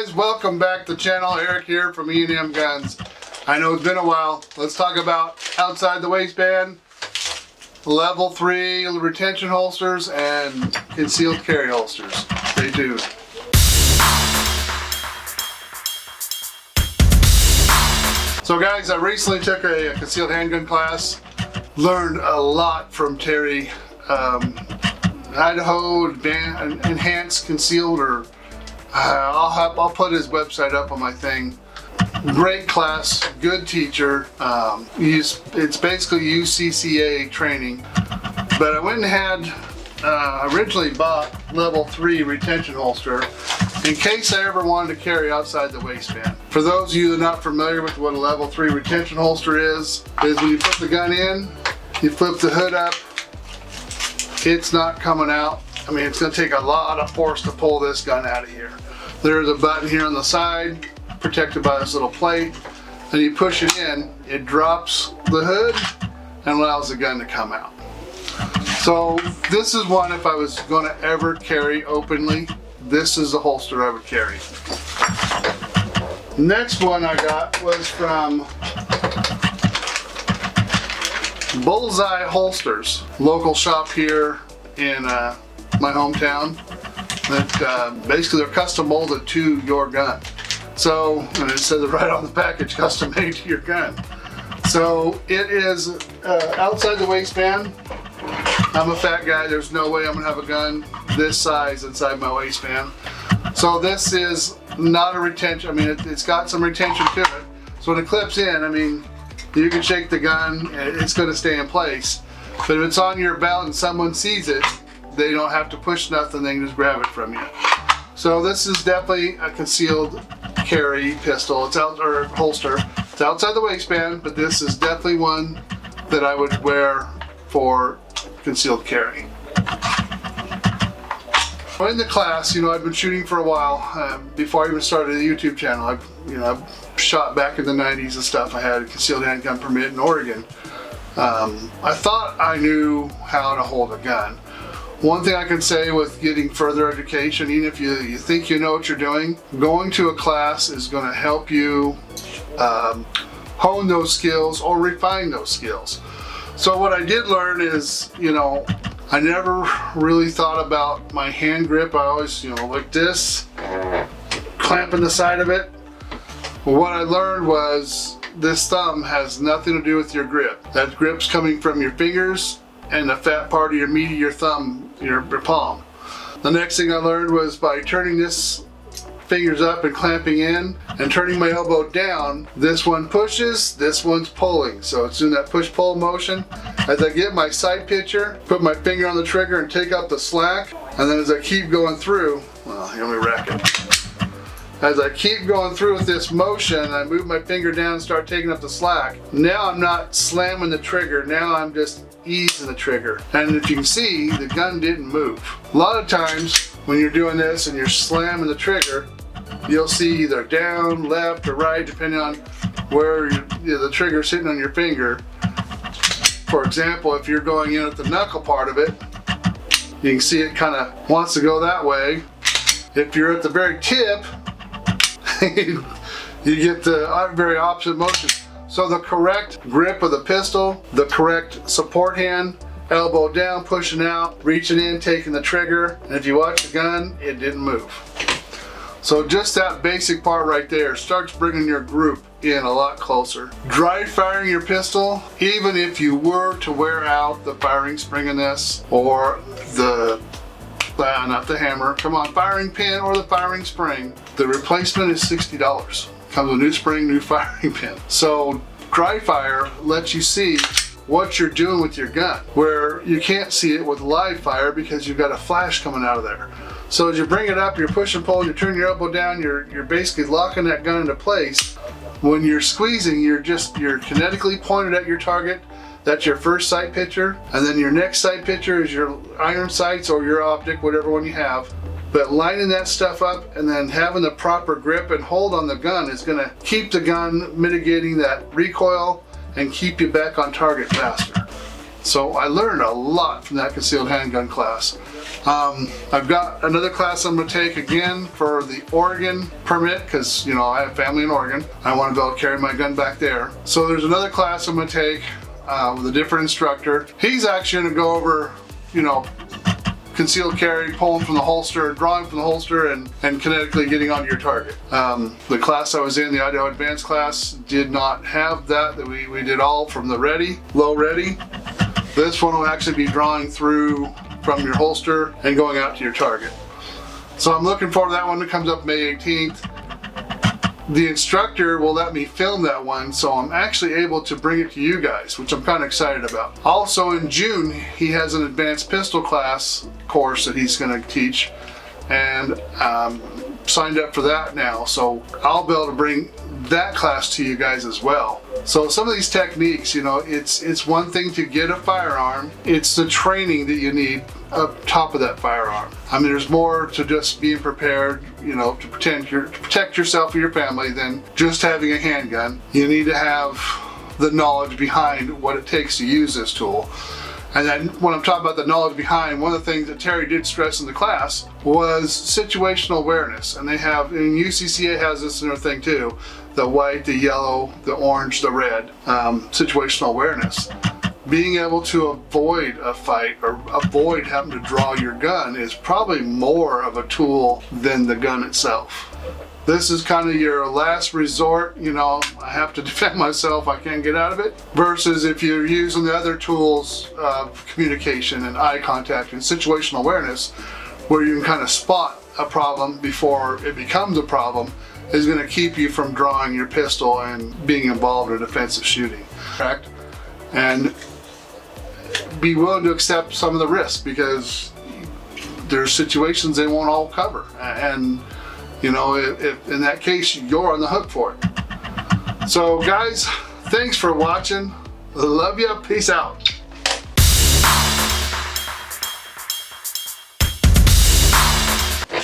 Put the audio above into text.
guys, welcome back to the channel. Eric here from E&M Guns. I know it's been a while. Let's talk about outside the waistband, level 3 retention holsters, and concealed carry holsters. Stay tuned. So guys, I recently took a concealed handgun class. Learned a lot from Terry. Idaho Enhanced Concealed, or I'll put his website up on my thing. Great class, good teacher. It's basically UCCA training. But I went and had originally bought level 3 retention holster in case I ever wanted to carry outside the waistband. For those of you that are not familiar with what a level 3 retention holster is when you put the gun in, you flip the hood up, it's not coming out. I mean, it's going to take a lot of force to pull this gun out of here. There's a button here on the side, protected by this little plate, and you push it in, it drops the hood and allows the gun to come out. So this is one, if I was going to ever carry openly, this is the holster I would carry. Next one I got was from Bullseye Holsters, local shop here in my hometown. That basically they're custom molded to your gun. So, and it says it right on the package, custom made to your gun. So it is outside the waistband. I'm a fat guy, there's no way I'm gonna have a gun this size inside my waistband. So this is not a retention, I mean it's got some retention to it. So when it clips in, I mean, you can shake the gun, it's going to stay in place. But if it's on your belt and someone sees it, they don't have to push nothing, they can just grab it from you. So this is definitely a concealed carry pistol. It's out, or holster. It's outside the waistband, but this is definitely one that I would wear for concealed carry. In the class, you know, I've been shooting for a while. Before I even started a YouTube channel, I've shot back in the 90s and stuff. I had a concealed handgun permit in Oregon. I thought I knew how to hold a gun. One thing I can say with getting further education, even if you think you know what you're doing, going to a class is going to help you hone those skills or refine those skills. So what I did learn is, you know, I never really thought about my hand grip. I always, you know, like this, clamping the side of it. What I learned was this thumb has nothing to do with your grip. That grip's coming from your fingers and the fat part of your meat of your thumb, your palm. The next thing I learned was by turning this fingers up and clamping in and turning my elbow down, this one pushes, this one's pulling. So it's doing that push-pull motion. As I get my sight picture, put my finger on the trigger and take up the slack, and then as I keep going through, well, here, let me rack it. As I keep going through with this motion, I move my finger down and start taking up the slack. Now I'm not slamming the trigger, now I'm just easing the trigger. And if you can see, the gun didn't move. A lot of times when you're doing this and you're slamming the trigger, you'll see either down, left, or right, depending on where the trigger's sitting on your finger. For example, if you're going in at the knuckle part of it, you can see it kind of wants to go that way. If you're at the very tip, you get the very opposite motion. So the correct grip of the pistol, the correct support hand, elbow down, pushing out, reaching in, taking the trigger, and if you watch the gun, it didn't move. So just that basic part right there starts bringing your group in a lot closer. Dry firing your pistol, even if you were to wear out the firing spring in this, or the, not the hammer, come on, firing pin or the firing spring, the replacement is $60. Comes with new spring, new firing pin. So dry fire lets you see what you're doing with your gun, where you can't see it with live fire because you've got a flash coming out of there. So as you bring it up, you're pushing, pulling, you turn your elbow down, you're basically locking that gun into place. When you're squeezing, you're kinetically pointed at your target. That's your first sight picture, and then your next sight picture is your iron sights or your optic, whatever one you have. But lining that stuff up and then having the proper grip and hold on the gun is going to keep the gun mitigating that recoil and keep you back on target faster. So I learned a lot from that concealed handgun class. I've got another class I'm going to take again for the Oregon permit, because you know I have family in Oregon. I want to be able to carry my gun back there. So there's another class I'm going to take with a different instructor. He's actually going to go over, you know, concealed carry, pulling from the holster, drawing from the holster, and kinetically getting onto your target. The class I was in, the Idaho Advanced class, did not have that. We did all from the ready, low ready. This one will actually be drawing through from your holster and going out to your target. So I'm looking forward to that one that comes up May 18th. The instructor will let me film that one, so I'm actually able to bring it to you guys, which I'm kind of excited about. Also in June, he has an advanced pistol class course that he's going to teach, and signed up for that now, so I'll be able to bring that class to you guys as well. So some of these techniques, you know, it's one thing to get a firearm, it's the training that you need up top of that firearm. I mean, there's more to just being prepared, you know, to protect yourself or your family than just having a handgun. You need to have the knowledge behind what it takes to use this tool. And then when I'm talking about the knowledge behind, one of the things that Terry did stress in the class was situational awareness. And they have, and UCCA has this in their thing too, the white, the yellow, the orange, the red, situational awareness. Being able to avoid a fight or avoid having to draw your gun is probably more of a tool than the gun itself. This is kind of your last resort, you know, I have to defend myself, I can't get out of it. Versus if you're using the other tools of communication and eye contact and situational awareness, where you can kind of spot a problem before it becomes a problem, is going to keep you from drawing your pistol and being involved in offensive shooting. Correct? And be willing to accept some of the risk, because there's situations they won't all cover. And you know, if in that case, you're on the hook for it. So guys, thanks for watching. Love ya, peace out.